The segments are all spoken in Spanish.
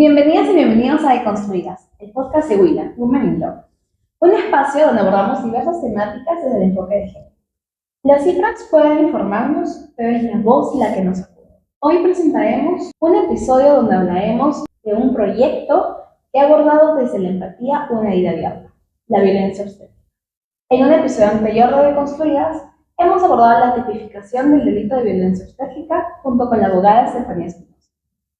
Bienvenidas y bienvenidos a Deconstruidas, el podcast de Willa, Women in Law, un espacio donde abordamos diversas temáticas desde el enfoque de género. Las cifras pueden informarnos, pero es la voz la que nos acude. Hoy presentaremos un episodio donde hablaremos de un proyecto que ha abordado desde la empatía una herida abierta, la violencia obstétrica. En un episodio anterior de Deconstruidas, hemos abordado la tipificación del delito de violencia obstétrica junto con la abogada Estefanía Espinosa.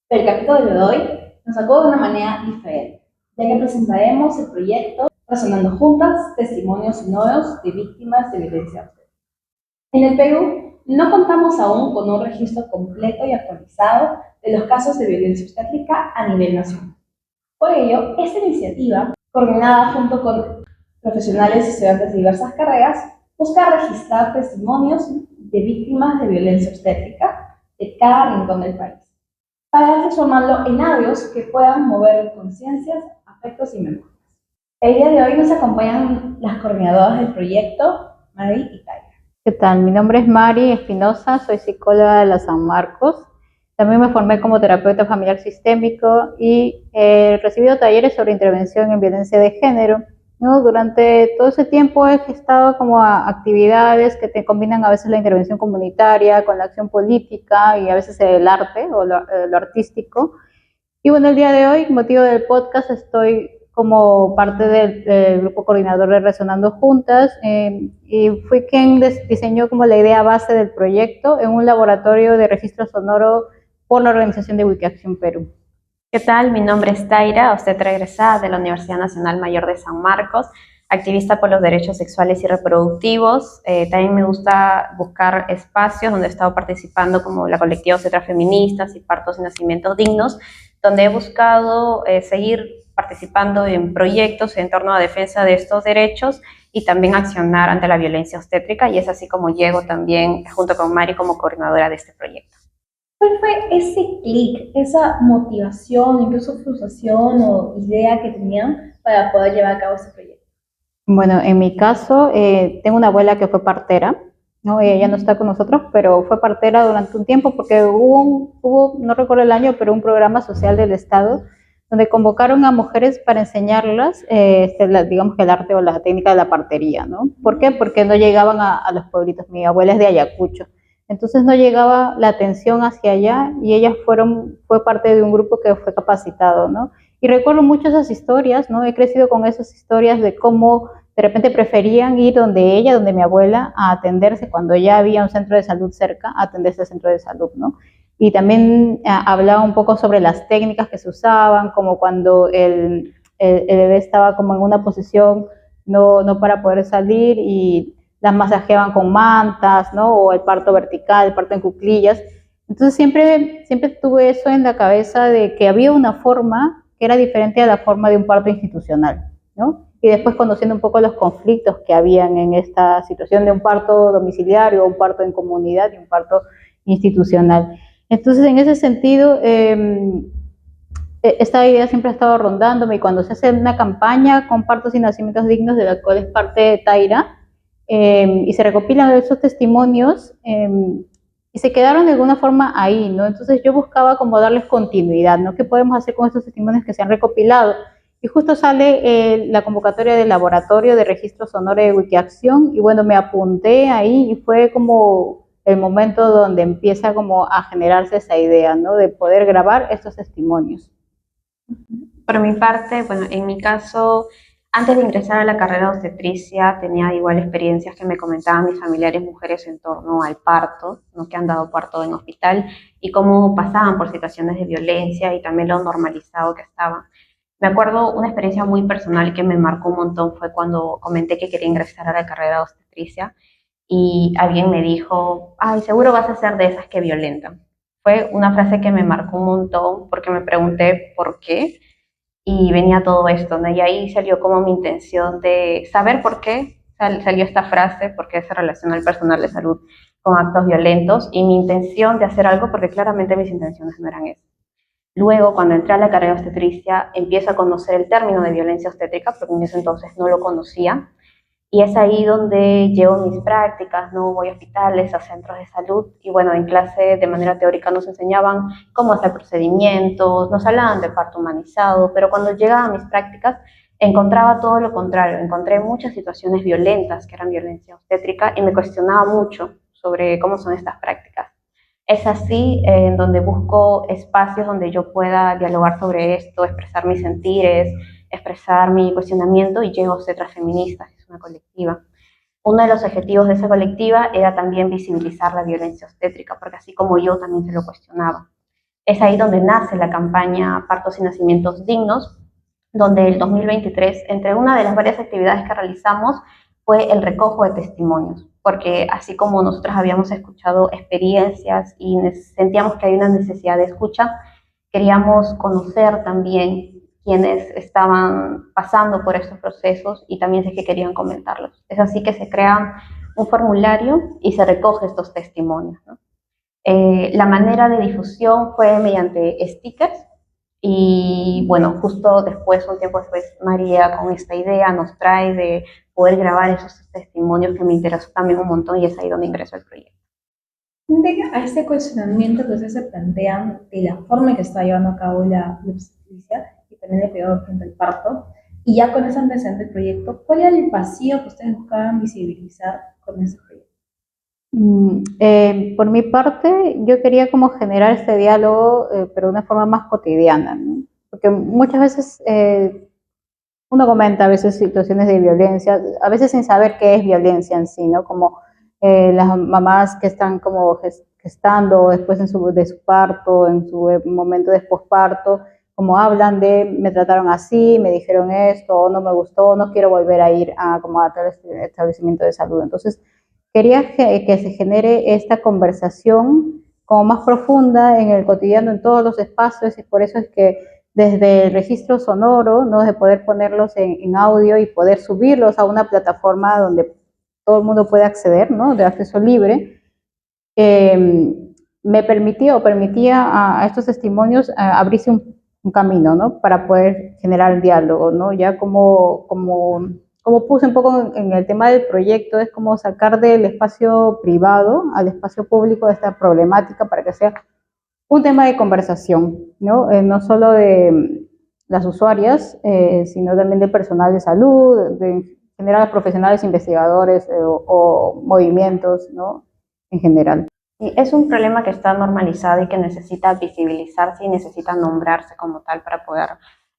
Pero el capítulo de hoy nos sacó de una manera diferente, ya que presentaremos el proyecto Razonando Juntas, testimonios sonoros de víctimas de violencia obstétrica. En el Perú no contamos aún con un registro completo y actualizado de los casos de violencia obstétrica a nivel nacional. Por ello, esta iniciativa, coordinada junto con profesionales y estudiantes de diversas carreras, busca registrar testimonios de víctimas de violencia obstétrica de cada rincón del país, para transformarlo en audios que puedan mover conciencias, afectos y memorias. El día de hoy nos acompañan las coordinadoras del proyecto, Mari y Taira. ¿Qué tal? Mi nombre es Mari Espinosa, soy psicóloga de la San Marcos. También me formé como terapeuta familiar sistémico y he recibido talleres sobre intervención en violencia de género, ¿no? Durante todo ese tiempo he gestado como actividades que te combinan a veces la intervención comunitaria con la acción política y a veces el arte o lo artístico. Y bueno, el día de hoy, motivo del podcast, estoy como parte del grupo coordinador de Resonando Juntas y fui quien diseñó como la idea base del proyecto en un laboratorio de registro sonoro por la organización de Wikiacción Perú. ¿Qué tal? Mi nombre es Taira, obstetra egresada de la Universidad Nacional Mayor de San Marcos, activista por los derechos sexuales y reproductivos. También me gusta buscar espacios donde he estado participando como la colectiva Obstetras Feministas y Partos y Nacimientos Dignos, donde he buscado seguir participando en proyectos en torno a defensa de estos derechos y también accionar ante la violencia obstétrica, y es así como llego también junto con Mari como coordinadora de este proyecto. ¿Cuál fue ese clic, esa motivación, incluso frustración o idea que tenían para poder llevar a cabo este proyecto? Bueno, en mi caso, tengo una abuela que fue partera, ¿no? Ella ya no está con nosotros, pero fue partera durante un tiempo porque hubo, no recuerdo el año, pero un programa social del Estado donde convocaron a mujeres para enseñarlas, digamos que el arte o la técnica de la partería, ¿no? ¿Por qué? Porque no llegaban a los pueblitos. Mi abuela es de Ayacucho. Entonces no llegaba la atención hacia allá y ellas fue parte de un grupo que fue capacitado, ¿no? Y recuerdo mucho esas historias, ¿no? He crecido con esas historias de cómo de repente preferían ir donde mi abuela, a atenderse cuando ya había un centro de salud cerca, a atenderse al centro de salud, ¿no? Y también hablaba un poco sobre las técnicas que se usaban, como cuando el bebé estaba como en una posición no para poder salir y las masajeaban con mantas, ¿no? O el parto vertical, el parto en cuclillas. Entonces siempre tuve eso en la cabeza de que había una forma que era diferente a la forma de un parto institucional, ¿no? Y después conociendo un poco los conflictos que habían en esta situación de un parto domiciliario, un parto en comunidad y un parto institucional. Entonces, en ese sentido, esta idea siempre ha estado rondándome, y cuando se hace una campaña con partos y nacimientos dignos, de la cual es parte de Taira, y se recopilan esos testimonios, y se quedaron de alguna forma ahí, ¿no? Entonces yo buscaba como darles continuidad, ¿no? ¿Qué podemos hacer con estos testimonios que se han recopilado? Y justo sale la convocatoria del laboratorio de registro sonoro de Wikiacción, y bueno, me apunté ahí y fue como el momento donde empieza como a generarse esa idea, ¿no? De poder grabar estos testimonios. Por mi parte, bueno, en mi caso, antes de ingresar a la carrera de obstetricia, tenía igual experiencias que me comentaban mis familiares mujeres en torno al parto, ¿no? Que han dado parto en hospital y cómo pasaban por situaciones de violencia y también lo normalizado que estaban. Me acuerdo una experiencia muy personal que me marcó un montón fue cuando comenté que quería ingresar a la carrera de obstetricia y alguien me dijo, ay, seguro vas a ser de esas que violentan. Fue una frase que me marcó un montón porque me pregunté por qué y venía todo esto, ¿no? Y ahí salió como mi intención de saber por qué salió esta frase, por qué se relaciona el personal de salud con actos violentos y mi intención de hacer algo porque claramente mis intenciones no eran esas. Luego, cuando entré a la carrera de obstetricia, empiezo a conocer el término de violencia obstétrica, porque en ese entonces no lo conocía, Y es ahí donde llevo mis prácticas, ¿no? Voy a hospitales, a centros de salud y bueno, en clase de manera teórica nos enseñaban cómo hacer procedimientos, nos hablaban de parto humanizado, pero cuando llegaba a mis prácticas encontraba todo lo contrario, encontré muchas situaciones violentas que eran violencia obstétrica y me cuestionaba mucho sobre cómo son estas prácticas. Es así en donde busco espacios donde yo pueda dialogar sobre esto, expresar mis sentires, expresar mi cuestionamiento y llego a Cetras Feministas, que es una colectiva. Uno de los objetivos de esa colectiva era también visibilizar la violencia obstétrica, porque así como yo también se lo cuestionaba. Es ahí donde nace la campaña Partos y Nacimientos Dignos, donde el 2023, entre una de las varias actividades que realizamos, fue el recojo de testimonios, porque así como nosotros habíamos escuchado experiencias y sentíamos que hay una necesidad de escucha, queríamos conocer también quienes estaban pasando por estos procesos y también sé que querían comentarlos. Es así que se crea un formulario y se recoge estos testimonios, ¿no? La manera de difusión fue mediante stickers y bueno, justo después, un tiempo después, María con esta idea nos trae de poder grabar esos testimonios que me interesó también un montón y es ahí donde ingreso al proyecto. A este cuestionamiento que ustedes se plantean de la forma en que está llevando a cabo la obstetricia y también el cuidado frente al parto, y ya con ese antecedente del proyecto, ¿cuál era el vacío que ustedes buscaban visibilizar con ese proyecto? Por mi parte, yo quería como generar este diálogo, pero de una forma más cotidiana, ¿no? Porque muchas veces uno comenta a veces situaciones de violencia, a veces sin saber qué es violencia en sí, ¿no? Como las mamás que están como gestando después de su parto, en su momento de posparto, como hablan de me trataron así, me dijeron esto, no me gustó, no quiero volver a ir a como a tal establecimiento de salud. Entonces, quería que se genere esta conversación como más profunda en el cotidiano, en todos los espacios, y por eso es que desde el registro sonoro, ¿no? De poder ponerlos en audio y poder subirlos a una plataforma donde todo el mundo puede acceder, ¿no? De acceso libre, permitía a estos testimonios abrirse un camino, ¿no? Para poder generar el diálogo, ¿no? Ya como puse un poco en el tema del proyecto, es como sacar del espacio privado al espacio público esta problemática para que sea un tema de conversación, ¿no? No solo de las usuarias, sino también del personal de salud, de general profesionales investigadores o movimientos, ¿no? En general. Y es un problema que está normalizado y que necesita visibilizarse y necesita nombrarse como tal para poder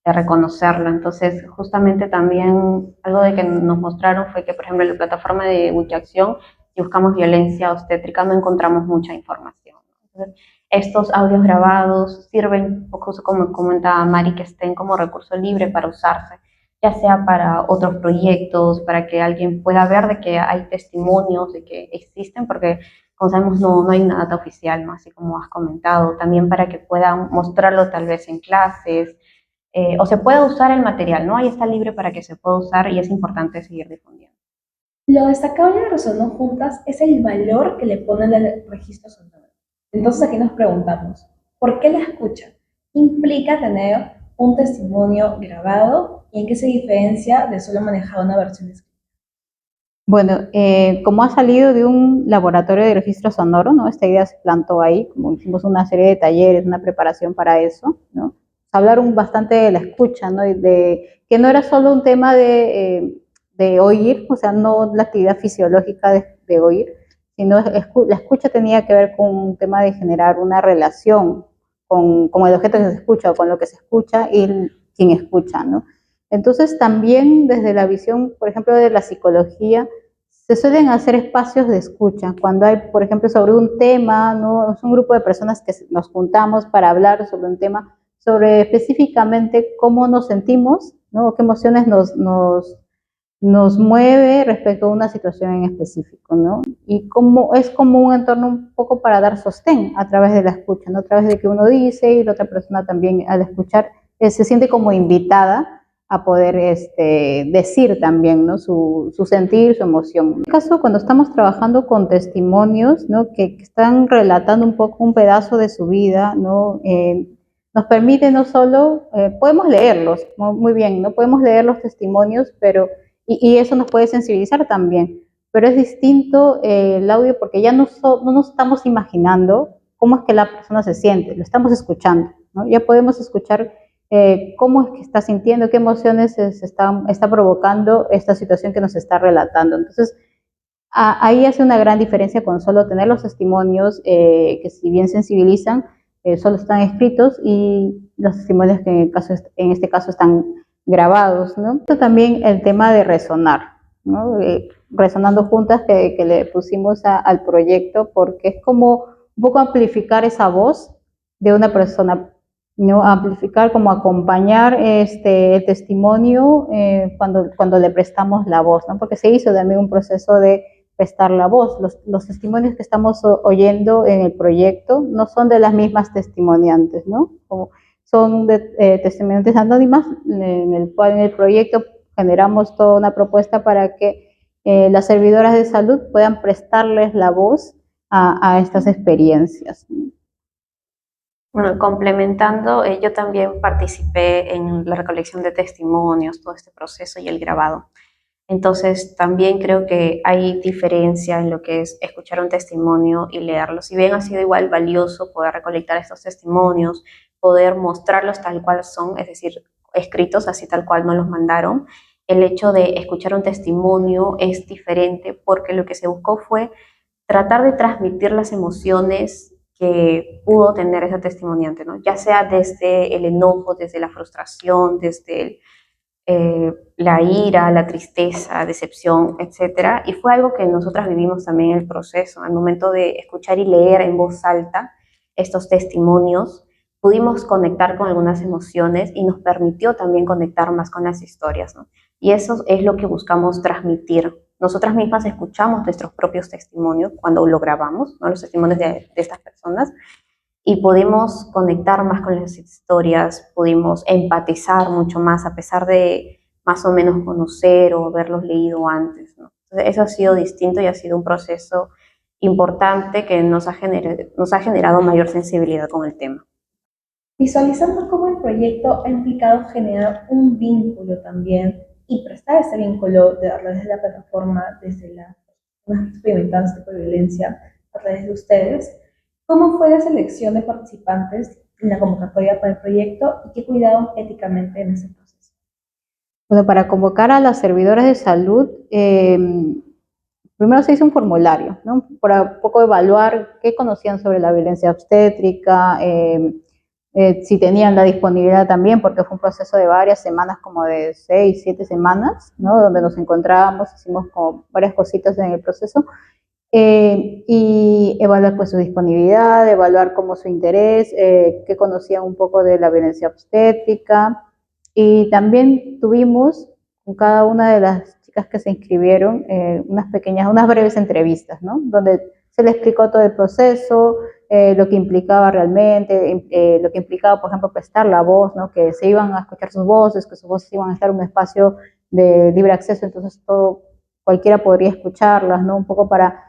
reconocerlo. Entonces, justamente también algo de que nos mostraron fue que, por ejemplo, en la plataforma de Wikiacción, si buscamos violencia obstétrica, no encontramos mucha información. Entonces, estos audios grabados sirven, justo como comentaba Mari, que estén como recurso libre para usarse, ya sea para otros proyectos, para que alguien pueda ver de que hay testimonios, de que existen, porque como sabemos no hay una data oficial, ¿no? Así como has comentado, también para que puedan mostrarlo tal vez en clases, o se puede usar el material, ¿no? Ahí está libre para que se pueda usar y es importante seguir difundiendo. Lo destacable de Resonó Juntas es el valor que le ponen al registro sonoro. Entonces aquí nos preguntamos, ¿por qué la escucha? ¿Qué implica tener un testimonio grabado y en qué se diferencia de solo manejar una versión escrita? Bueno, como ha salido de un laboratorio de registro sonoro, ¿no? Esta idea se plantó ahí, como hicimos una serie de talleres, una preparación para eso, ¿no? Hablaron bastante de la escucha, ¿no? Y de que no era solo un tema de oír, o sea, no la actividad fisiológica de oír, sino la escucha tenía que ver con un tema de generar una relación con el objeto que se escucha o con lo que se escucha y quien escucha, ¿no? Entonces también desde la visión, por ejemplo, de la psicología, se suelen hacer espacios de escucha. Cuando hay, por ejemplo, sobre un tema, ¿no? Es un grupo de personas que nos juntamos para hablar sobre un tema, sobre específicamente cómo nos sentimos, ¿no? Qué emociones nos mueve respecto a una situación en específico, ¿no? Y como es como un entorno un poco para dar sostén a través de la escucha, ¿no? A través de que uno dice y la otra persona también al escuchar se siente como invitada a poder decir también, ¿no? Su sentir, su emoción. En este caso, cuando estamos trabajando con testimonios, ¿no? Que están relatando un poco un pedazo de su vida, ¿no? Nos permite no solo, podemos leerlos, muy bien, no podemos leer los testimonios, pero y eso nos puede sensibilizar también. Pero es distinto el audio porque ya no nos estamos imaginando cómo es que la persona se siente, lo estamos escuchando, ¿no? Ya podemos escuchar cómo es que está sintiendo, qué emociones está provocando esta situación que nos está relatando. Entonces, ahí hace una gran diferencia con solo tener los testimonios que si bien sensibilizan, solo están escritos y los testimonios que en este caso están grabados, ¿no? Esto también el tema de resonar, ¿no? Resonando juntas que le pusimos al proyecto porque es como un poco amplificar esa voz de una persona, ¿no? Amplificar, como acompañar el testimonio cuando le prestamos la voz, ¿no? Porque se hizo también un proceso de prestar la voz. Los testimonios que estamos oyendo en el proyecto no son de las mismas testimoniantes, ¿no? Son de testimoniantes anónimas, en el cual en el proyecto generamos toda una propuesta para que las servidoras de salud puedan prestarles la voz a estas experiencias. Bueno, complementando, yo también participé en la recolección de testimonios, todo este proceso y el grabado. Entonces, también creo que hay diferencia en lo que es escuchar un testimonio y leerlo. Si bien ha sido igual valioso poder recolectar estos testimonios, poder mostrarlos tal cual son, es decir, escritos así tal cual nos los mandaron, el hecho de escuchar un testimonio es diferente porque lo que se buscó fue tratar de transmitir las emociones que pudo tener esa testimoniante, ¿no? Ya sea desde el enojo, desde la frustración, desde la ira, la tristeza, decepción, etcétera. Y fue algo que nosotras vivimos también en el proceso. Al momento de escuchar y leer en voz alta estos testimonios, pudimos conectar con algunas emociones y nos permitió también conectar más con las historias, ¿no? Y eso es lo que buscamos transmitir. Nosotras mismas escuchamos nuestros propios testimonios cuando lo grabamos, ¿no? Los testimonios de estas personas, y pudimos conectar más con las historias, pudimos empatizar mucho más a pesar de más o menos conocer o haberlos leído antes, ¿no? Entonces, eso ha sido distinto y ha sido un proceso importante que nos ha generado mayor sensibilidad con el tema. Visualizando cómo el proyecto ha implicado generar un vínculo también y prestar ese vínculo a través de la plataforma, desde las personas que experimentan este tipo de violencia a través de ustedes. ¿Cómo fue la selección de participantes en la convocatoria para el proyecto y qué cuidaron éticamente en ese proceso? Bueno, para convocar a las servidoras de salud, primero se hizo un formulario, ¿no? Para un poco evaluar qué conocían sobre la violencia obstétrica, si tenían la disponibilidad también, porque fue un proceso de varias semanas, como de 6, 7 semanas, ¿no? Donde nos encontrábamos, hicimos como varias cositas en el proceso, y evaluar pues su disponibilidad, evaluar como su interés, qué conocían un poco de la violencia obstétrica, y también tuvimos con cada una de las chicas que se inscribieron unas breves entrevistas, ¿no? Donde se les explicó todo el proceso, lo que implicaba realmente, lo que implicaba, por ejemplo, prestar la voz, ¿no? Que se iban a escuchar sus voces, que sus voces iban a estar en un espacio de libre acceso, entonces cualquiera podría escucharlas, ¿no? Un poco para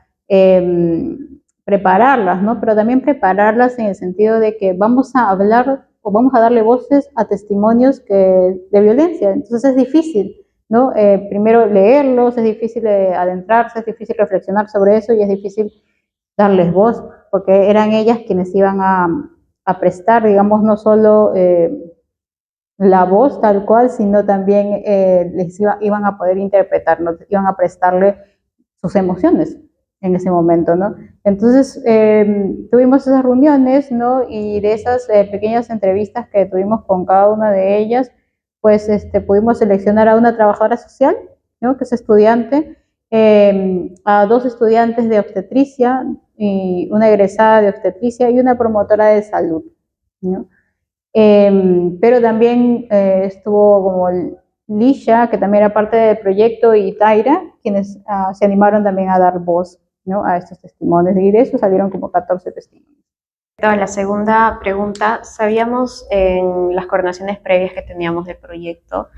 prepararlas, ¿no? Pero también prepararlas en el sentido de que vamos a hablar o vamos a darle voces a testimonios de violencia. Entonces es difícil, ¿no? Primero leerlos, es difícil adentrarse, es difícil reflexionar sobre eso y es difícil darles voz, porque eran ellas quienes iban a prestar, digamos, no solo la voz tal cual, sino también iban a poder interpretar, ¿no? Iban a prestarle sus emociones en ese momento, ¿no? Entonces, tuvimos esas reuniones, ¿no? Y de esas pequeñas entrevistas que tuvimos con cada una de ellas, pues pudimos seleccionar a una trabajadora social, ¿no? Que es estudiante, a 2 estudiantes de obstetricia, y una egresada de obstetricia y una promotora de salud, ¿no? Pero también estuvo como Lisha, que también era parte del proyecto, y Taira, quienes se animaron también a dar voz, ¿no? A estos testimonios, y de eso salieron como 14 testimonios. La segunda pregunta, sabíamos en las coordinaciones previas que teníamos del proyecto,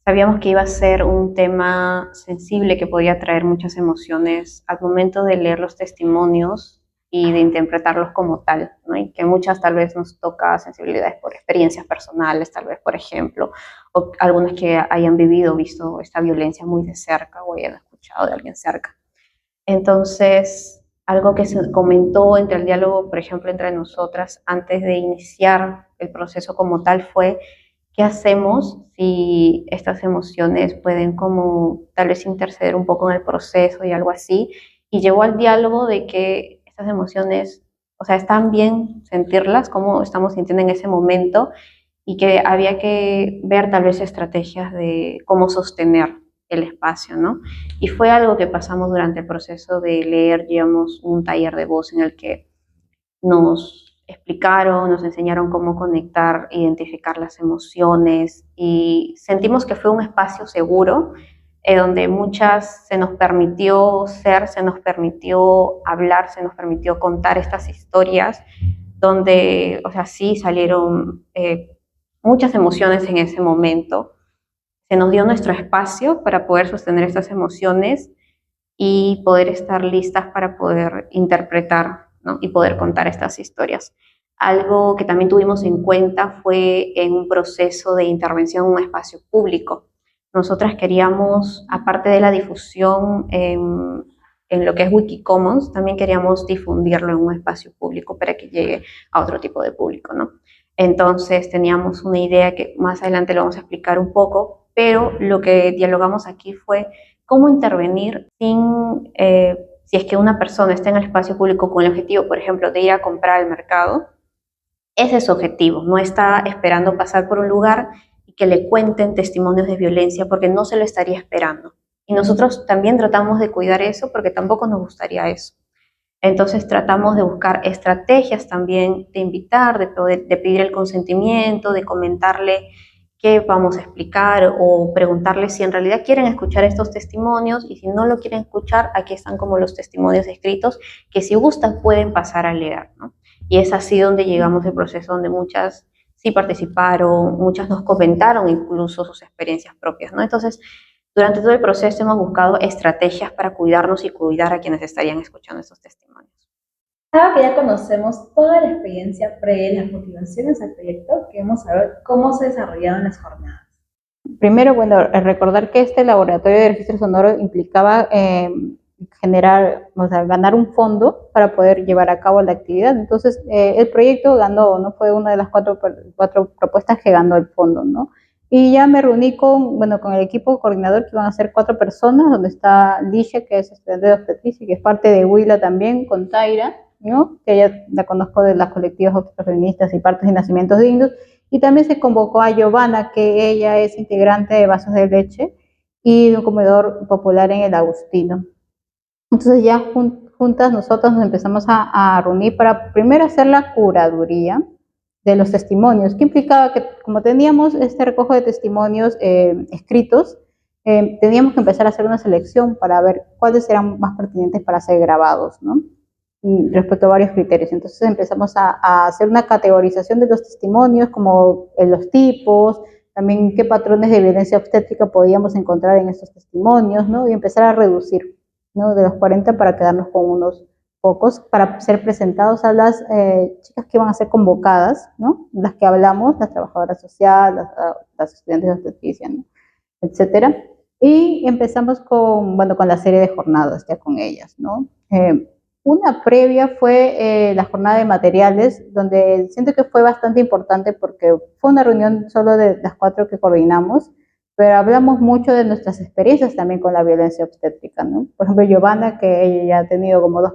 sabíamos que iba a ser un tema sensible que podía traer muchas emociones. Al momento de leer los testimonios y de interpretarlos como tal, ¿no? Y que muchas tal vez nos toca sensibilidades por experiencias personales, tal vez, por ejemplo, o algunas que hayan vivido, visto esta violencia muy de cerca o hayan escuchado de alguien cerca. Entonces, algo que se comentó entre el diálogo, por ejemplo, entre nosotras antes de iniciar el proceso como tal fue: ¿qué hacemos si estas emociones pueden como tal vez interceder un poco en el proceso y algo así? Y llevó al diálogo de que estas emociones, o sea, están bien sentirlas, como estamos sintiendo en ese momento, y que había que ver tal vez estrategias de cómo sostener el espacio, ¿no? Y fue algo que pasamos durante el proceso de leer, llevamos un taller de voz en el que nos explicaron, nos enseñaron cómo conectar, identificar las emociones y sentimos que fue un espacio seguro donde muchas se nos permitió ser, se nos permitió hablar, se nos permitió contar estas historias donde, o sea, sí salieron muchas emociones en ese momento. Se nos dio nuestro espacio para poder sostener estas emociones y poder estar listas para poder interpretar, ¿no? Y poder contar estas historias. Algo que también tuvimos en cuenta fue en un proceso de intervención en un espacio público. Nosotras queríamos, aparte de la difusión en lo que es Wikicommons, también queríamos difundirlo en un espacio público para que llegue a otro tipo de público, ¿no? Entonces teníamos una idea que más adelante lo vamos a explicar un poco, pero lo que dialogamos aquí fue cómo intervenir sin, si es que una persona está en el espacio público con el objetivo, por ejemplo, de ir a comprar al mercado. Ese es su objetivo, no está esperando pasar por un lugar y que le cuenten testimonios de violencia porque no se lo estaría esperando. Y nosotros también tratamos de cuidar eso porque tampoco nos gustaría eso. Entonces tratamos de buscar estrategias también, de invitar, de pedir el consentimiento, de comentarle qué vamos a explicar o preguntarle si en realidad quieren escuchar estos testimonios y si no lo quieren escuchar, aquí están como los testimonios escritos que si gustan pueden pasar a leer, ¿no? Y es así donde llegamos al proceso donde muchas sí participaron, muchas nos comentaron incluso sus experiencias propias, ¿no? Entonces, durante todo el proceso hemos buscado estrategias para cuidarnos y cuidar a quienes estarían escuchando estos testimonios. Ahora que ya conocemos toda la experiencia previa, las motivaciones al proyecto, queremos saber cómo se desarrollaron las jornadas. Primero, bueno, recordar que este laboratorio de registro sonoro implicaba generar, o sea, ganar un fondo para poder llevar a cabo la actividad. Entonces, el proyecto ganó, ¿no? Fue una de las cuatro propuestas que ganó el fondo, ¿no? Y ya me reuní con el equipo coordinador, que iban a ser 4 personas, donde está Licia, que es estudiante de obstetricia y que es parte de Huila también, con Taira, ¿no? Que ella la conozco de las colectivas obstetrofeministas y partos y nacimientos dignos. Y también se convocó a Giovanna, que ella es integrante de Vasos de Leche y de un comedor popular en el Agustino. Entonces ya juntas nosotros nos empezamos a reunir para primero hacer la curaduría de los testimonios, que implicaba que como teníamos este recojo de testimonios escritos, teníamos que empezar a hacer una selección para ver cuáles eran más pertinentes para ser grabados, ¿no? Respecto a varios criterios. Entonces empezamos a hacer una categorización de los testimonios, como los tipos, también qué patrones de violencia obstétrica podíamos encontrar en estos testimonios, ¿no? Y empezar a reducir, ¿no? De los 40 para quedarnos con unos pocos, para ser presentados a las chicas que iban a ser convocadas, ¿no? Las que hablamos, las trabajadoras sociales, las estudiantes de obstetricia, ¿no? Etcétera. Y empezamos con la serie de jornadas ya con ellas, ¿no? Una previa fue la jornada de materiales, donde siento que fue bastante importante porque fue una reunión solo de las 4 que coordinamos, pero hablamos mucho de nuestras experiencias también con la violencia obstétrica, ¿no? Por ejemplo, Giovanna, que ella ya ha tenido como 3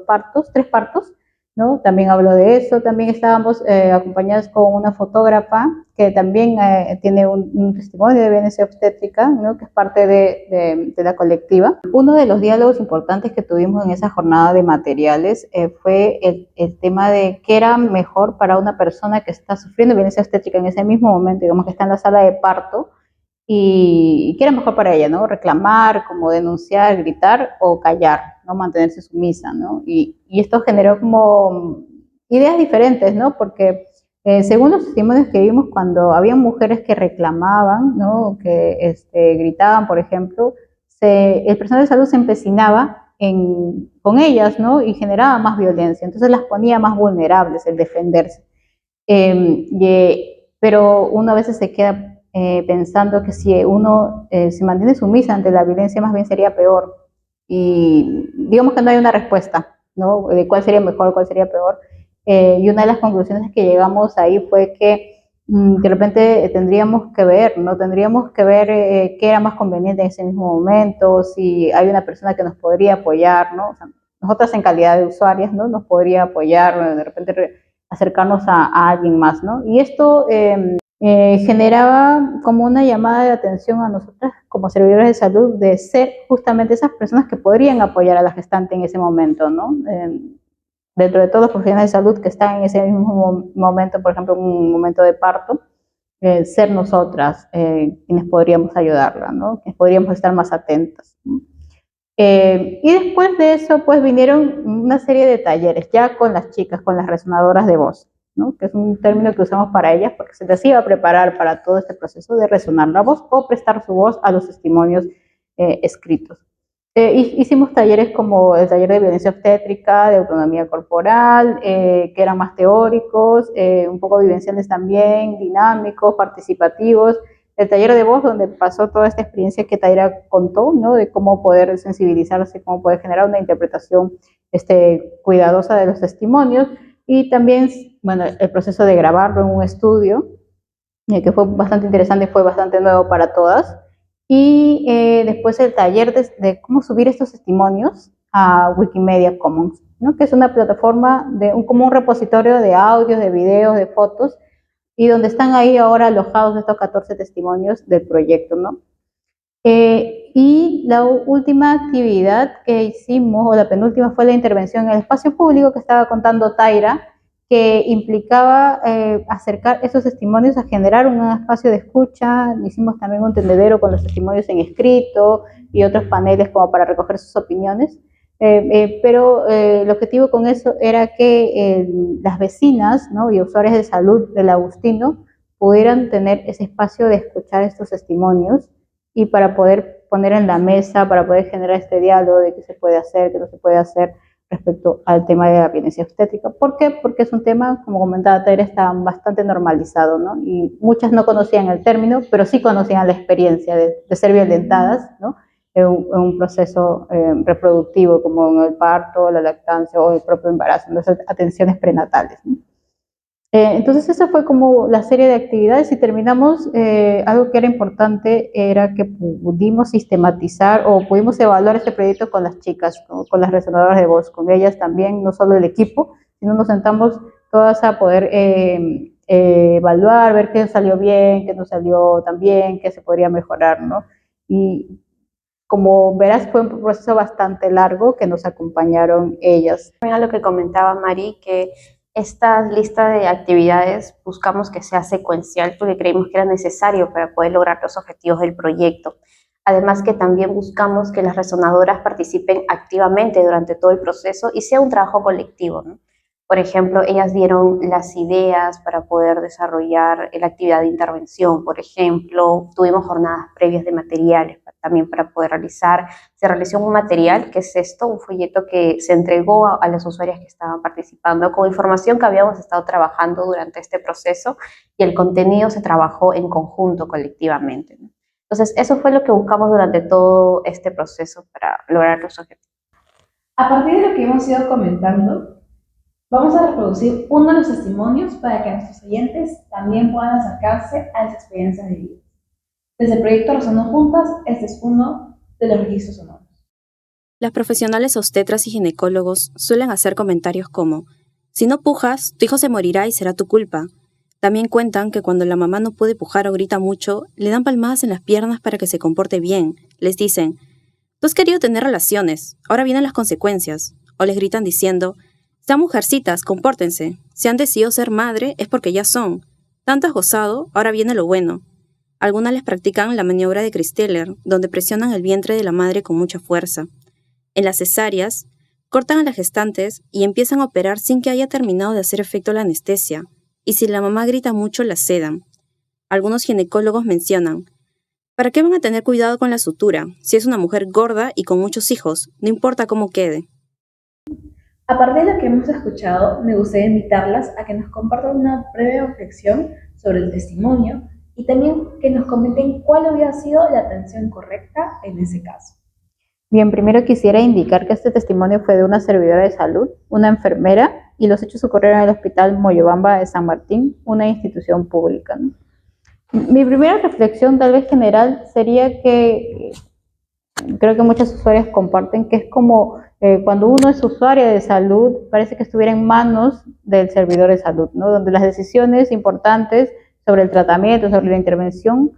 partos, ¿no? También habló de eso. También estábamos acompañadas con una fotógrafa que también tiene un testimonio de violencia obstétrica, ¿no? Que es parte de la colectiva. Uno de los diálogos importantes que tuvimos en esa jornada de materiales fue el tema de qué era mejor para una persona que está sufriendo violencia obstétrica en ese mismo momento, digamos que está en la sala de parto, y qué era mejor para ella, ¿no? Reclamar, como denunciar, gritar o callar, ¿no? Mantenerse sumisa, ¿no? Y esto generó como ideas diferentes, ¿no? Porque según los testimonios que vimos, cuando había mujeres que reclamaban, ¿no? Que gritaban, por ejemplo, el personal de salud se empecinaba con ellas, ¿no? Y generaba más violencia, entonces las ponía más vulnerables el defenderse. Pero uno a veces se queda pensando que si uno se mantiene sumisa ante la violencia, más bien sería peor. Y digamos que no hay una respuesta, ¿no? De cuál sería mejor, cuál sería peor. Y una de las conclusiones que llegamos ahí fue que de repente tendríamos que ver, ¿no? Tendríamos que ver qué era más conveniente en ese mismo momento, si hay una persona que nos podría apoyar, ¿no? O sea, nosotras en calidad de usuarias, ¿no? Nos podría apoyar, de repente acercarnos a alguien más, ¿no? Y esto generaba como una llamada de atención a nosotras como servidores de salud de ser justamente esas personas que podrían apoyar a la gestante en ese momento, ¿no? Dentro de todos los profesionales de salud que están en ese mismo momento, por ejemplo, en un momento de parto, ser nosotras quienes podríamos ayudarla, ¿no? Quienes podríamos estar más atentas, ¿no? Y después de eso, pues vinieron una serie de talleres, ya con las chicas, con las resonadoras de voz, ¿no? Que es un término que usamos para ellas porque se les iba a preparar para todo este proceso de resonar la voz o prestar su voz a los testimonios escritos. Hicimos talleres como el taller de violencia obstétrica, de autonomía corporal, que eran más teóricos, un poco vivenciales también, dinámicos, participativos. El taller de voz, donde pasó toda esta experiencia que Taira contó, ¿no? De cómo poder sensibilizarse, cómo poder generar una interpretación cuidadosa de los testimonios. Y también, bueno, el proceso de grabarlo en un estudio, que fue bastante interesante, fue bastante nuevo para todas. Y después el taller de cómo subir estos testimonios a Wikimedia Commons, ¿no? Que es una plataforma, como un repositorio de audios, de videos, de fotos, y donde están ahí ahora alojados estos 14 testimonios del proyecto, ¿no? Y la última actividad que hicimos, o la penúltima, fue la intervención en el espacio público que estaba contando Taira, que implicaba acercar esos testimonios a generar un espacio de escucha. Hicimos también un tendedero con los testimonios en escrito y otros paneles como para recoger sus opiniones. Pero el objetivo con eso era que las vecinas, ¿no? Y usuarios de salud del Agustino pudieran tener ese espacio de escuchar estos testimonios y para poder poner en la mesa, para poder generar este diálogo de qué se puede hacer, qué no se puede hacer respecto al tema de la violencia obstétrica. ¿Por qué? Porque es un tema, como comentaba Tere, está bastante normalizado, ¿no? Y muchas no conocían el término, pero sí conocían la experiencia de ser violentadas, ¿no? En un proceso reproductivo, como en el parto, la lactancia o el propio embarazo, en esas atenciones prenatales, ¿no? Entonces esa fue como la serie de actividades y terminamos, algo que era importante era que pudimos sistematizar o pudimos evaluar este proyecto con las chicas, con las resonadoras de voz, con ellas también, no solo el equipo, sino nos sentamos todas a poder evaluar, ver qué salió bien, qué no salió tan bien, qué se podría mejorar, ¿no? Y como verás fue un proceso bastante largo que nos acompañaron ellas. Mira lo que comentaba Mari, que esta lista de actividades buscamos que sea secuencial porque creímos que era necesario para poder lograr los objetivos del proyecto. Además que también buscamos que las resonadoras participen activamente durante todo el proceso y sea un trabajo colectivo, ¿no? Por ejemplo, ellas dieron las ideas para poder desarrollar la actividad de intervención. Por ejemplo, tuvimos jornadas previas de materiales también para poder realizar. Se realizó un material, que es esto, un folleto que se entregó a las usuarias que estaban participando con información que habíamos estado trabajando durante este proceso y el contenido se trabajó en conjunto, colectivamente, ¿no? Entonces, eso fue lo que buscamos durante todo este proceso para lograr los objetivos. A partir de lo que hemos ido comentando, vamos a reproducir uno de los testimonios para que nuestros oyentes también puedan acercarse a las experiencias de vida. Desde el proyecto Resonando Juntas, este es uno de los registros sonoros. Las profesionales obstetras y ginecólogos suelen hacer comentarios como: si no pujas, tu hijo se morirá y será tu culpa. También cuentan que cuando la mamá no puede pujar o grita mucho, le dan palmadas en las piernas para que se comporte bien. Les dicen: tú has querido tener relaciones, ahora vienen las consecuencias. O les gritan diciendo: sean mujercitas, compórtense. Si han decidido ser madre es porque ya son. Tanto has gozado, ahora viene lo bueno. Algunas les practican la maniobra de Christeller, donde presionan el vientre de la madre con mucha fuerza. En las cesáreas, cortan a las gestantes y empiezan a operar sin que haya terminado de hacer efecto la anestesia. Y si la mamá grita mucho, la sedan. Algunos ginecólogos mencionan: ¿Para qué van a tener cuidado con la sutura si es una mujer gorda y con muchos hijos? No importa cómo quede. A partir de lo que hemos escuchado, me gustaría invitarlas a que nos compartan una breve reflexión sobre el testimonio y también que nos comenten cuál hubiera sido la atención correcta en ese caso. Bien, primero quisiera indicar que este testimonio fue de una servidora de salud, una enfermera, y los hechos ocurrieron en el Hospital Moyobamba de San Martín, una institución pública, ¿no? Mi primera reflexión, tal vez general, sería que creo que muchas usuarias comparten que es como cuando uno es usuaria de salud, parece que estuviera en manos del servidor de salud, ¿no? Donde las decisiones importantes sobre el tratamiento, sobre la intervención,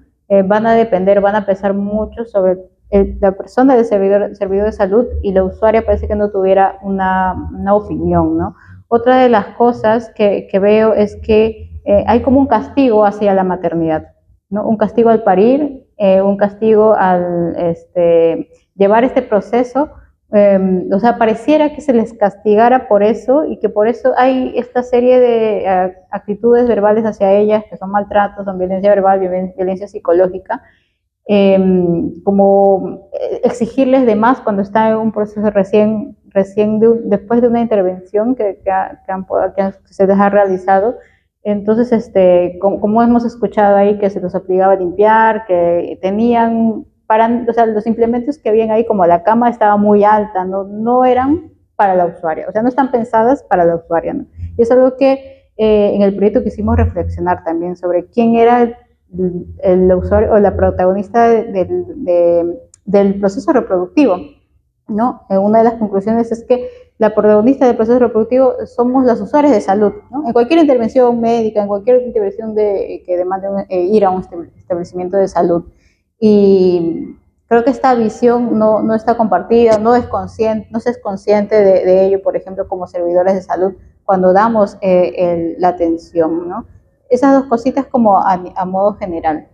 van a depender, van a pesar mucho sobre la persona del servidor de salud, y la usuaria parece que no tuviera una opinión, ¿no? Otra de las cosas que veo es que hay como un castigo hacia la maternidad, ¿no? Un castigo al parir, un castigo al llevar este proceso. O sea, pareciera que se les castigara por eso, y que por eso hay esta serie de actitudes verbales hacia ellas que son maltratos, son violencia verbal, violencia psicológica, como exigirles de más cuando está en un proceso después de una intervención que se les ha realizado. Entonces, como hemos escuchado ahí, que se los obligaba a limpiar, que tenían, o sea, los implementos que habían ahí, como la cama estaba muy alta, no eran para la usuaria, o sea, no están pensadas para la usuaria, ¿no? Y es algo que en el proyecto quisimos reflexionar también sobre quién era el usuario o la protagonista del proceso reproductivo, ¿no? Una de las conclusiones es que la protagonista del proceso reproductivo somos las usuarias de salud, ¿no? En cualquier intervención médica, en cualquier intervención que demande ir a un establecimiento de salud. Y creo que esta visión no está compartida, no se es consciente de ello, por ejemplo, como servidores de salud, cuando damos la atención, ¿no? Esas dos cositas como a modo general.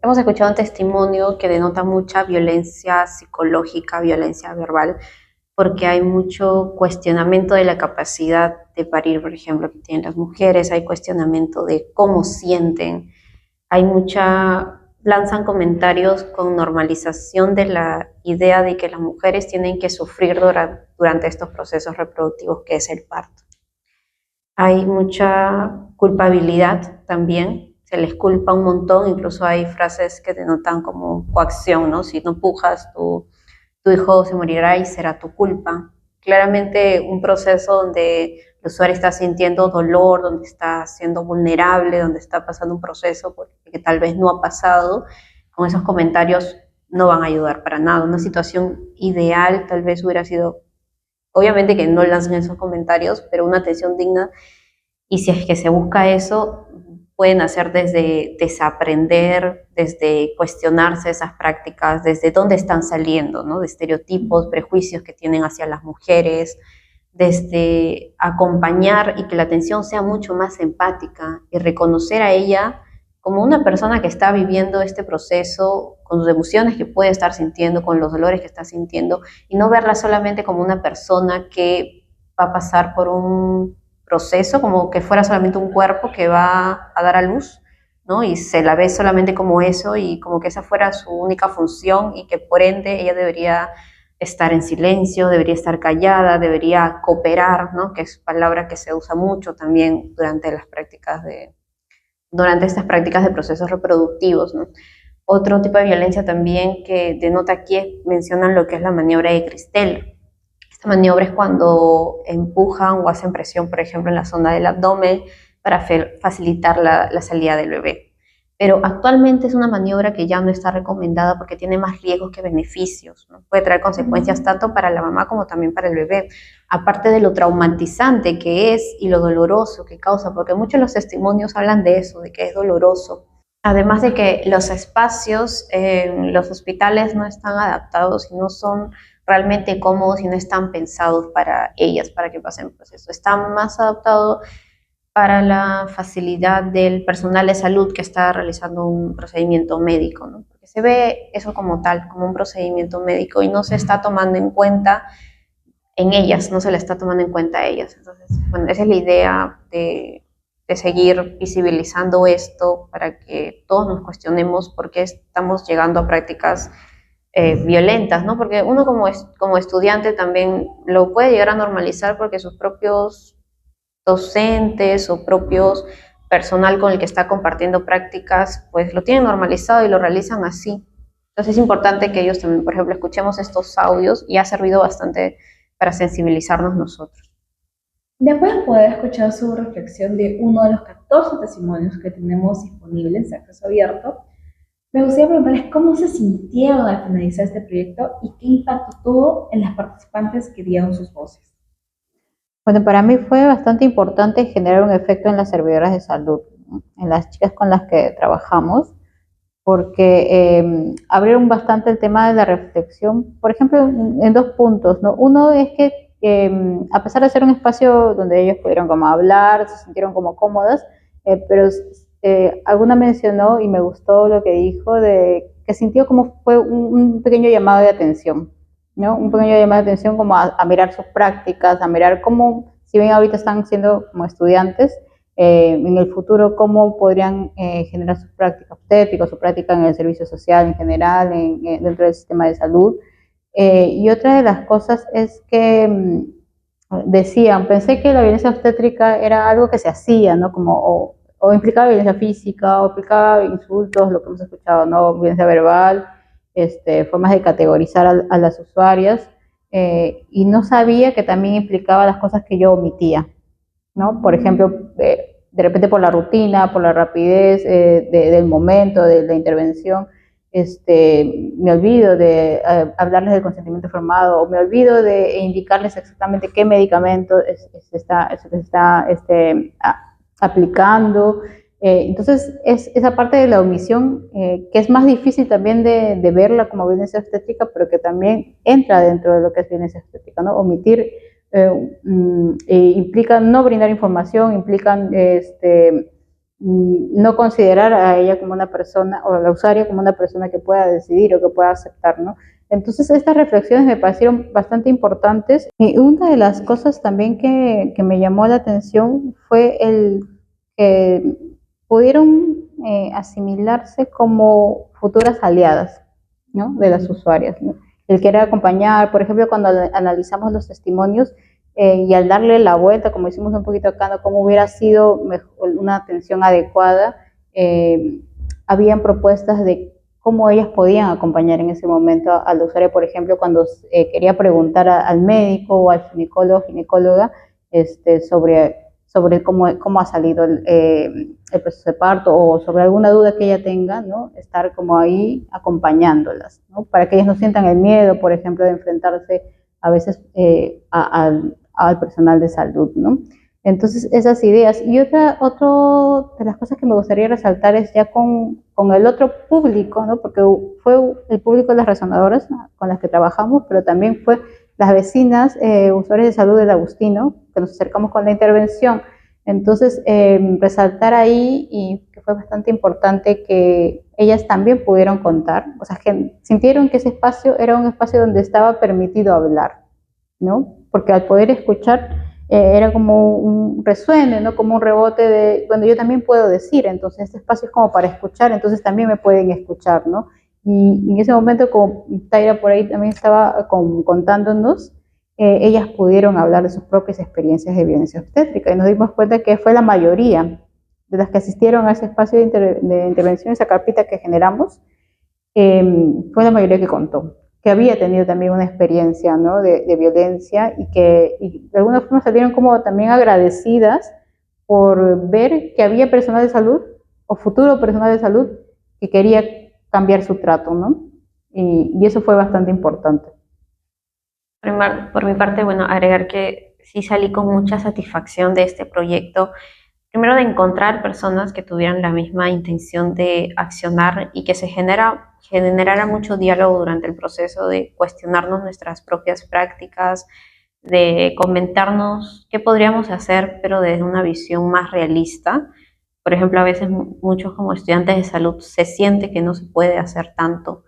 Hemos escuchado un testimonio que denota mucha violencia psicológica, violencia verbal, porque hay mucho cuestionamiento de la capacidad de parir, por ejemplo, que tienen las mujeres, hay cuestionamiento de cómo sienten, lanzan comentarios con normalización de la idea de que las mujeres tienen que sufrir durante estos procesos reproductivos, que es el parto. Hay mucha culpabilidad también, se les culpa un montón, incluso hay frases que denotan como coacción, ¿no? Si no pujas, tu hijo se morirá y será tu culpa. Claramente un proceso donde el usuario está sintiendo dolor, donde está siendo vulnerable, donde está pasando un proceso que tal vez no ha pasado, con esos comentarios no van a ayudar para nada. Una situación ideal tal vez hubiera sido, obviamente que no lancen esos comentarios, pero una atención digna, y si es que se busca eso, pueden hacer desde desaprender, desde cuestionarse esas prácticas, desde dónde están saliendo, ¿no? De estereotipos, prejuicios que tienen hacia las mujeres, desde acompañar y que la atención sea mucho más empática y reconocer a ella como una persona que está viviendo este proceso, con sus emociones que puede estar sintiendo, con los dolores que está sintiendo, y no verla solamente como una persona que va a pasar por un proceso, como que fuera solamente un cuerpo que va a dar a luz, ¿no? Y se la ve solamente como eso, y como que esa fuera su única función, y que por ende ella debería estar en silencio, debería estar callada, debería cooperar, ¿no? Que es palabra que se usa mucho también durante estas prácticas de procesos reproductivos, ¿no? Otro tipo de violencia también que denota aquí, mencionan lo que es la maniobra de Cristel. Esta maniobra es cuando empujan o hacen presión, por ejemplo, en la zona del abdomen para facilitar la salida del bebé. Pero actualmente es una maniobra que ya no está recomendada porque tiene más riesgos que beneficios, ¿no? Puede traer consecuencias tanto para la mamá como también para el bebé, aparte de lo traumatizante que es y lo doloroso que causa, porque muchos de los testimonios hablan de eso, de que es doloroso. Además de que los espacios en los hospitales no están adaptados y no son realmente cómodos y no están pensados para ellas, para que pasen el proceso. Están más adaptados para la facilidad del personal de salud que está realizando un procedimiento médico, ¿no? Porque se ve eso como tal, como un procedimiento médico, y no se está tomando en cuenta en ellas, no se le está tomando en cuenta a ellas. Entonces, bueno, esa es la idea de de seguir visibilizando esto para que todos nos cuestionemos por qué estamos llegando a prácticas violentas, ¿no? Porque uno como estudiante también lo puede llegar a normalizar porque sus propios docentes o propios personal con el que está compartiendo prácticas, pues lo tienen normalizado y lo realizan así. Entonces es importante que ellos también, por ejemplo, escuchemos estos audios y ha servido bastante para sensibilizarnos nosotros. Después de poder escuchar su reflexión de uno de los 14 testimonios que tenemos disponibles de acceso abierto, me gustaría preguntarles cómo se sintieron al finalizar este proyecto y qué impacto tuvo en las participantes que dieron sus voces. Bueno, para mí fue bastante importante generar un efecto en las servidoras de salud, ¿no? En las chicas con las que trabajamos, porque abrieron bastante el tema de la reflexión, por ejemplo, en dos puntos, ¿no? Uno es que a pesar de ser un espacio donde ellos pudieron como hablar, se sintieron como cómodas, pero alguna mencionó y me gustó lo que dijo, de que sintió como fue un pequeño llamado de atención, ¿no? Un pequeño llamado de atención como a mirar sus prácticas, a mirar cómo, si bien ahorita están siendo como estudiantes, en el futuro cómo podrían generar sus prácticas obstétricas, su práctica en el servicio social en general, dentro del sistema de salud. Y otra de las cosas es que decían, pensé que la violencia obstétrica era algo que se hacía, ¿no? Como, o implicaba violencia física, o implicaba insultos, lo que hemos escuchado, ¿no? Violencia verbal, formas de categorizar a las usuarias, y no sabía que también implicaba las cosas que yo omitía, ¿no? Por ejemplo, de repente por la rutina, por la rapidez del momento, de la intervención, me olvido de hablarles del consentimiento informado, o me olvido de indicarles exactamente qué medicamento se está aplicando. Entonces, es esa parte de la omisión que es más difícil también de verla como violencia obstétrica, pero que también entra dentro de lo que es violencia obstétrica, ¿no? Omitir implica no brindar información, implican no considerar a ella como una persona, o a la usuaria como una persona que pueda decidir o que pueda aceptar, ¿no? Entonces estas reflexiones me parecieron bastante importantes, y una de las cosas también que me llamó la atención fue el que pudieron asimilarse como futuras aliadas, ¿no? De las usuarias, ¿no? El querer acompañar, por ejemplo, cuando analizamos los testimonios, y al darle la vuelta, como hicimos un poquito acá, ¿no? Cómo hubiera sido mejor, una atención adecuada, habían propuestas de cómo ellas podían acompañar en ese momento al usuario, por ejemplo, cuando quería preguntar al médico o al ginecólogo, ginecóloga, sobre cómo ha salido el proceso de parto, o sobre alguna duda que ella tenga, ¿no? Estar como ahí acompañándolas, ¿no? Para que ellas no sientan el miedo, por ejemplo, de enfrentarse a veces al personal de salud, ¿no? Entonces, esas ideas. Y otra de las cosas que me gustaría resaltar es ya con el otro público, ¿no? Porque fue el público de las resonadoras, ¿no?, con las que trabajamos, pero también fue las vecinas, usuarios de salud del Agustino, que nos acercamos con la intervención. Entonces, resaltar ahí, y que fue bastante importante, que ellas también pudieron contar, o sea, que sintieron que ese espacio era un espacio donde estaba permitido hablar, ¿no? Porque al poder escuchar era como un resuene, ¿no? Como un rebote de, bueno, yo también puedo decir, entonces este espacio es como para escuchar, entonces también me pueden escuchar, ¿no? Y en ese momento, como Taira por ahí también estaba contándonos, ellas pudieron hablar de sus propias experiencias de violencia obstétrica, y nos dimos cuenta que fue la mayoría de las que asistieron a ese espacio de intervención, esa carpita que generamos, fue la mayoría que contó que había tenido también una experiencia, ¿no?, de violencia, y de alguna forma salieron como también agradecidas por ver que había personal de salud, o futuro personal de salud, que quería cambiar su trato, ¿no? Y eso fue bastante importante. Por mi parte, bueno, agregar que sí salí con mucha satisfacción de este proyecto. Primero, de encontrar personas que tuvieran la misma intención de accionar y que se generara mucho diálogo durante el proceso, de cuestionarnos nuestras propias prácticas, de comentarnos qué podríamos hacer, pero desde una visión más realista. Por ejemplo, a veces muchos como estudiantes de salud se siente que no se puede hacer tanto,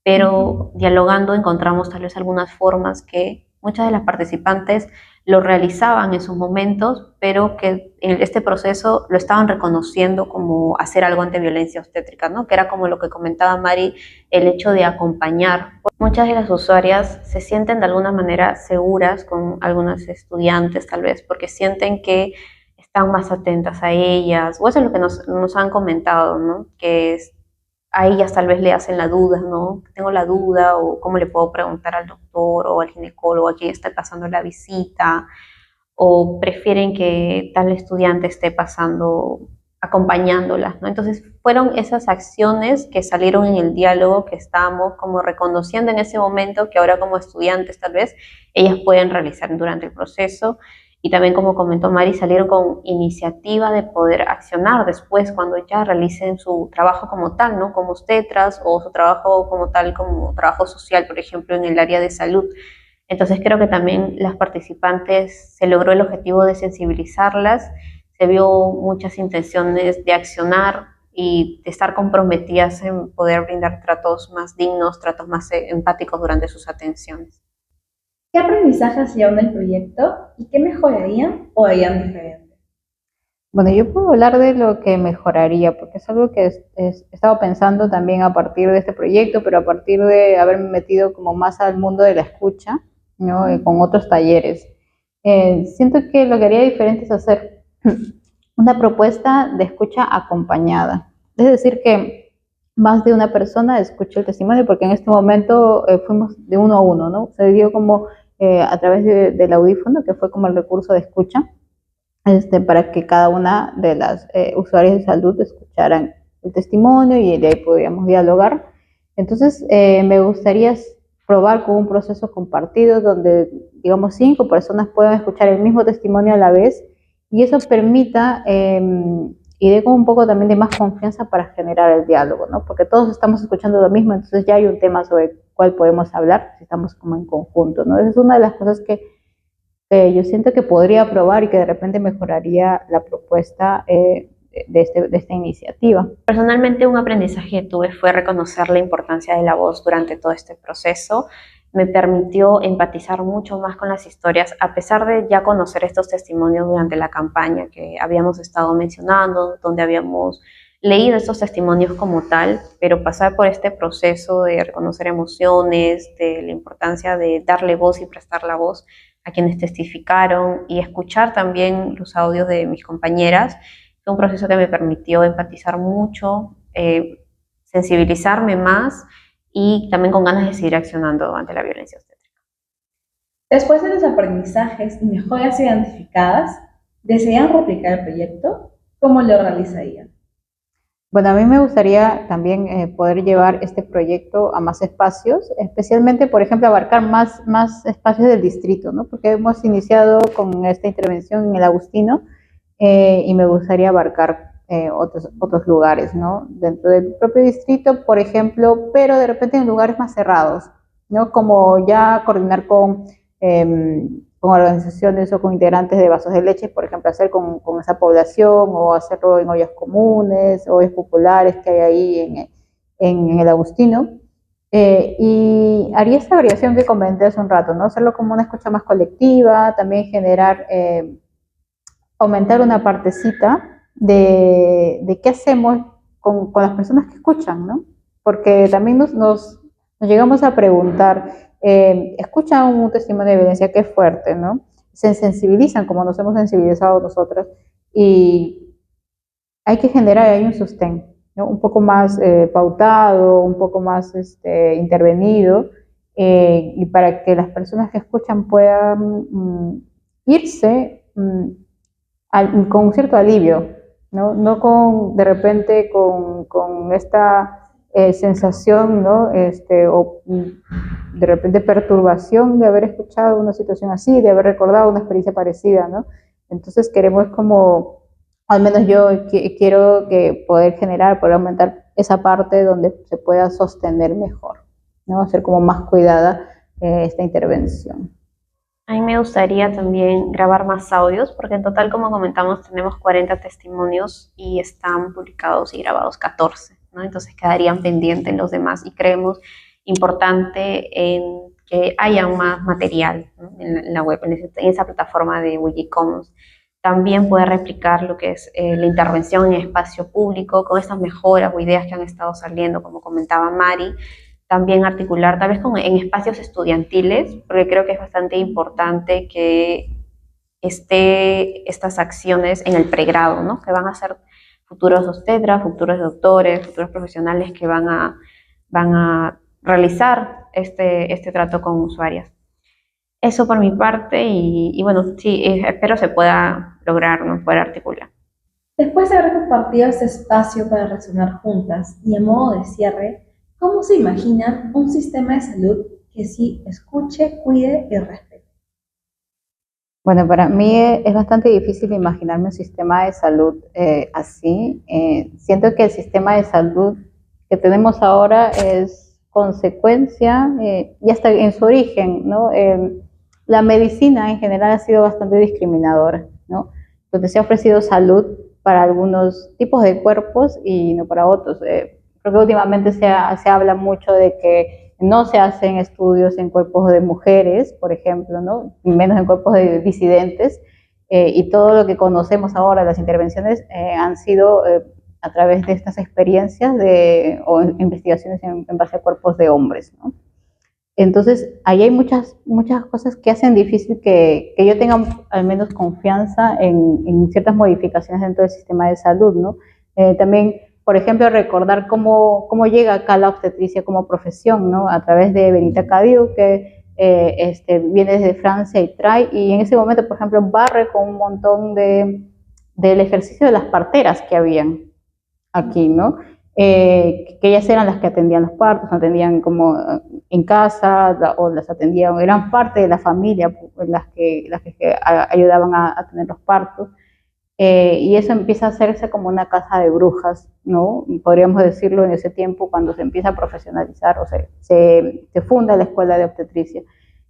pero dialogando encontramos tal vez algunas formas que muchas de las participantes lo realizaban en sus momentos, pero que en este proceso lo estaban reconociendo como hacer algo ante violencia obstétrica, ¿no? Que era como lo que comentaba Mari, el hecho de acompañar. Muchas de las usuarias se sienten de alguna manera seguras con algunas estudiantes, tal vez, porque sienten que están más atentas a ellas, o eso es lo que nos han comentado, ¿no? Que a ellas tal vez le hacen la duda, ¿no? Tengo la duda, o cómo le puedo preguntar al doctor o al ginecólogo a quién está pasando la visita, o prefieren que tal estudiante esté pasando, acompañándolas, ¿no? Entonces fueron esas acciones que salieron en el diálogo que estábamos como reconociendo en ese momento que ahora como estudiantes tal vez ellas pueden realizar durante el proceso. Y también, como comentó Mari, salieron con iniciativa de poder accionar después cuando ya realicen su trabajo como tal, ¿no? Como obstetras, o su trabajo como tal, como trabajo social, por ejemplo, en el área de salud. Entonces creo que también las participantes se logró el objetivo de sensibilizarlas, se vio muchas intenciones de accionar y de estar comprometidas en poder brindar tratos más dignos, tratos más empáticos durante sus atenciones. ¿Qué aprendizajes llevan del proyecto y qué mejorarían o harían diferente? Bueno, yo puedo hablar de lo que mejoraría, porque es algo que he estado pensando también a partir de este proyecto, pero a partir de haberme metido como más al mundo de la escucha, ¿no? Con otros talleres. Siento que lo que haría diferente es hacer una propuesta de escucha acompañada. Es decir, que más de una persona escuche el testimonio, porque en este momento fuimos de uno a uno, ¿no? Se dio como a través del audífono, que fue como el recurso de escucha, para que cada una de las usuarias de salud escucharan el testimonio y de ahí podríamos dialogar. Entonces, me gustaría probar con un proceso compartido donde, digamos, 5 personas puedan escuchar el mismo testimonio a la vez y eso permita y dé como un poco también de más confianza para generar el diálogo, ¿no? Porque todos estamos escuchando lo mismo, entonces ya hay un tema sobre el cual podemos hablar si estamos como en conjunto, ¿no? Esa es una de las cosas que yo siento que podría probar y que de repente mejoraría la propuesta de esta iniciativa. Personalmente, un aprendizaje que tuve fue reconocer la importancia de la voz durante todo este proceso. Me permitió empatizar mucho más con las historias, a pesar de ya conocer estos testimonios durante la campaña que habíamos estado mencionando, donde habíamos leído estos testimonios como tal, pero pasar por este proceso de reconocer emociones, de la importancia de darle voz y prestar la voz a quienes testificaron y escuchar también los audios de mis compañeras, fue un proceso que me permitió empatizar mucho, sensibilizarme más y también con ganas de seguir accionando ante la violencia obstétrica. Después de los aprendizajes y mejoras identificadas, ¿desean replicar el proyecto? ¿Cómo lo realizarían? Bueno, a mí me gustaría también poder llevar este proyecto a más espacios, especialmente, por ejemplo, abarcar más espacios del distrito, ¿no? Porque hemos iniciado con esta intervención en el Agustino y me gustaría abarcar otros lugares, ¿no? Dentro del propio distrito, por ejemplo, pero de repente en lugares más cerrados, ¿no? Como ya coordinar con organizaciones o con integrantes de vasos de leche, por ejemplo, hacer con esa población o hacerlo en ollas comunes, ollas populares que hay ahí en el Agustino. Y haría esta variación que comenté hace un rato, ¿no? Hacerlo como una escucha más colectiva, también generar, aumentar una partecita de qué hacemos con las personas que escuchan, ¿no? Porque también nos llegamos a preguntar, escuchan un testimonio de violencia que es fuerte, ¿no? Se sensibilizan como nos hemos sensibilizado nosotras y hay que generar ahí un sostén, ¿no? Un poco más pautado, un poco más intervenido y para que las personas que escuchan puedan irse con un cierto alivio, ¿no? No de repente con esta sensación, ¿no? O de repente perturbación de haber escuchado una situación así, de haber recordado una experiencia parecida, ¿no? Entonces queremos como, al menos yo quiero que poder aumentar esa parte donde se pueda sostener mejor, ¿no? Hacer como más cuidada esta intervención. A mí me gustaría también grabar más audios, porque en total, como comentamos, tenemos 40 testimonios y están publicados y grabados 14, ¿no? Entonces quedarían pendientes los demás y creemos importante en que haya más material, ¿no? En la web, en esa plataforma de Wikicommons. También poder replicar lo que es la intervención en espacio público con estas mejoras o ideas que han estado saliendo, como comentaba Mari. También articular tal vez en espacios estudiantiles, porque creo que es bastante importante que estas acciones en el pregrado, ¿no? Que van a ser futuros obstetras, futuros doctores, futuros profesionales que van a realizar este trato con usuarias. Eso por mi parte y bueno, sí, espero se pueda lograr, ¿no? Poder articular. Después de haber compartido este espacio para resonar juntas y a modo de cierre, ¿cómo se imaginan un sistema de salud que sí escuche, cuide y respete? Bueno, para mí es bastante difícil imaginarme un sistema de salud así. Siento que el sistema de salud que tenemos ahora es consecuencia, y hasta en su origen, ¿no? La medicina en general ha sido bastante discriminadora, ¿no? Donde se ha ofrecido salud para algunos tipos de cuerpos y no para otros. Creo que últimamente se habla mucho de que no se hacen estudios en cuerpos de mujeres, por ejemplo, ¿no? Menos en cuerpos de disidentes, y todo lo que conocemos ahora, las intervenciones, han sido a través de estas experiencias o investigaciones en base a cuerpos de hombres, ¿no? Entonces, ahí hay muchas cosas que hacen difícil que yo tenga al menos confianza en ciertas modificaciones dentro del sistema de salud, ¿no? También, por ejemplo, recordar cómo llega acá la obstetricia como profesión, ¿no? A través de Benita Cadiu, que viene desde Francia y trae, y en ese momento, por ejemplo, barre con un montón del ejercicio de las parteras que habían aquí, ¿no? Que ellas eran las que atendían los partos, atendían como en casa o las atendían, eran parte de la familia las que ayudaban a tener los partos. Y eso empieza a hacerse como una casa de brujas, ¿no? Podríamos decirlo en ese tiempo cuando se empieza a profesionalizar o se funda la escuela de obstetricia.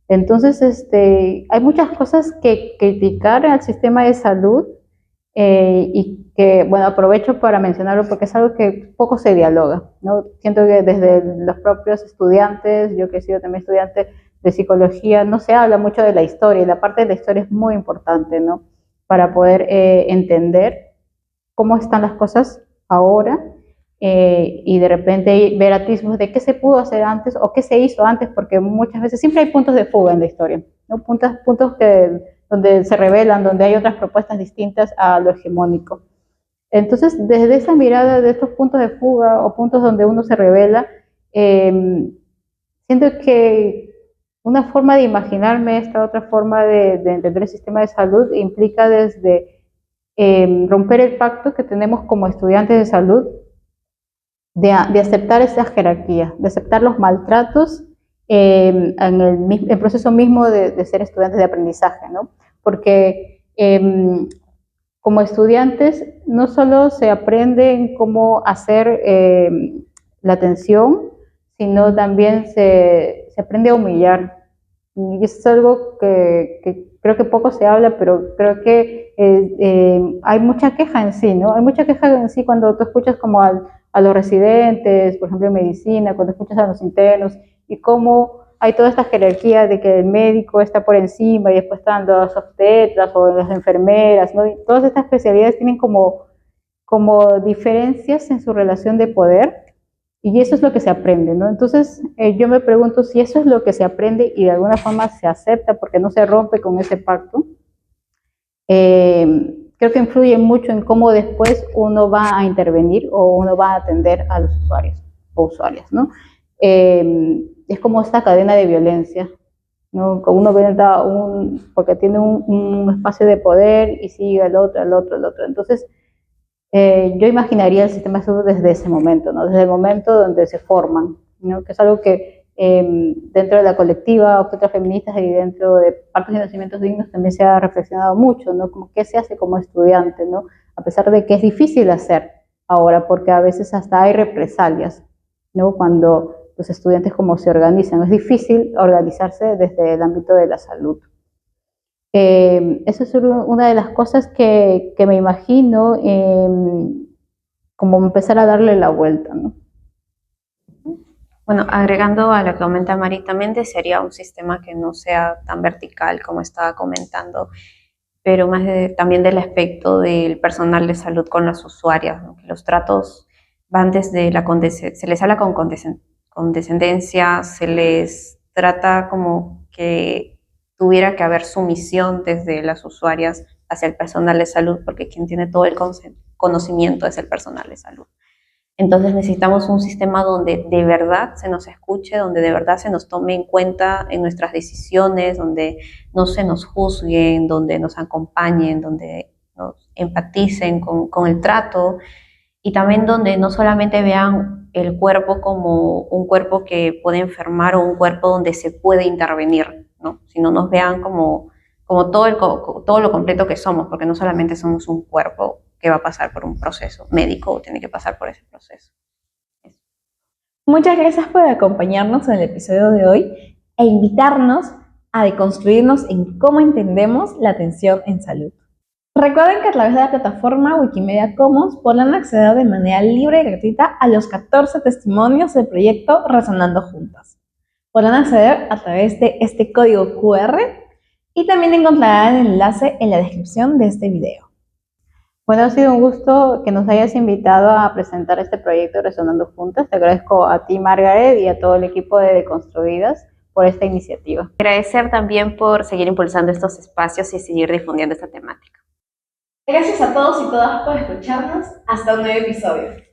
Entonces, hay muchas cosas que criticar al sistema de salud, y que, bueno, aprovecho para mencionarlo porque es algo que poco se dialoga, ¿no? Siento que desde los propios estudiantes, yo que he sido también estudiante de psicología, no se habla mucho de la historia, y la parte de la historia es muy importante, ¿no? Para poder entender cómo están las cosas ahora, y de repente ver atisbos de qué se pudo hacer antes o qué se hizo antes, porque muchas veces siempre hay puntos de fuga en la historia, ¿no? Puntos donde se revelan, donde hay otras propuestas distintas a lo hegemónico. Entonces, desde esa mirada de estos puntos de fuga o puntos donde uno se revela, siento que una forma de imaginarme esta otra forma de entender el sistema de salud implica desde romper el pacto que tenemos como estudiantes de salud de aceptar esas jerarquías, de aceptar los maltratos en el proceso mismo de ser estudiantes de aprendizaje, ¿no? Porque como estudiantes no solo se aprende cómo hacer la atención, sino también se aprende a humillar. Y eso es algo que creo que poco se habla, pero creo que hay mucha queja en sí, ¿no? Hay mucha queja en sí cuando tú escuchas como a los residentes, por ejemplo en medicina, cuando escuchas a los internos, y cómo hay toda esta jerarquía de que el médico está por encima y después están los obstetras o las enfermeras, ¿no? Y todas estas especialidades tienen como diferencias en su relación de poder, y eso es lo que se aprende, ¿no? Entonces, yo me pregunto si eso es lo que se aprende y de alguna forma se acepta porque no se rompe con ese pacto. Creo que influye mucho en cómo después uno va a intervenir o uno va a atender a los usuarios o usuarias, ¿no? Es como esta cadena de violencia, ¿no? Uno entra porque tiene un espacio de poder y sigue al otro, al otro, al otro. Entonces, yo imaginaría el sistema de salud desde ese momento, ¿no? Desde el momento donde se forman, ¿no? Que es algo que dentro de la colectiva obstetras feministas y dentro de partos y nacimientos dignos también se ha reflexionado mucho, ¿no? Como qué se hace como estudiante, ¿no? A pesar de que es difícil hacer ahora, porque a veces hasta hay represalias, ¿no? Cuando los estudiantes como se organizan, es difícil organizarse desde el ámbito de la salud. Eso es una de las cosas que me imagino, como empezar a darle la vuelta, ¿no? Bueno, agregando a lo que comenta Mari, también desearía un sistema que no sea tan vertical como estaba comentando, pero más también del aspecto del personal de salud con las usuarias, ¿no? Que los tratos van desde se les habla con condescendencia, se les trata como que tuviera que haber sumisión desde las usuarias hacia el personal de salud, porque quien tiene todo el conocimiento es el personal de salud. Entonces necesitamos un sistema donde de verdad se nos escuche, donde de verdad se nos tome en cuenta en nuestras decisiones, donde no se nos juzguen, donde nos acompañen, donde nos empaticen con el trato y también donde no solamente vean el cuerpo como un cuerpo que puede enfermar o un cuerpo donde se puede intervenir, ¿no? Sino nos vean como todo lo completo que somos, porque no solamente somos un cuerpo que va a pasar por un proceso médico o tiene que pasar por ese proceso. Muchas gracias por acompañarnos en el episodio de hoy e invitarnos a deconstruirnos en cómo entendemos la atención en salud. Recuerden que a través de la plataforma Wikimedia Commons podrán acceder de manera libre y gratuita a los 14 testimonios del proyecto Resonando Juntas. Podrán acceder a través de este código QR y también encontrarán el enlace en la descripción de este video. Bueno, ha sido un gusto que nos hayas invitado a presentar este proyecto Resonando Juntas. Te agradezco a ti, Margaret, y a todo el equipo de Deconstruidas por esta iniciativa. Agradecer también por seguir impulsando estos espacios y seguir difundiendo esta temática. Gracias a todos y todas por escucharnos. Hasta un nuevo episodio.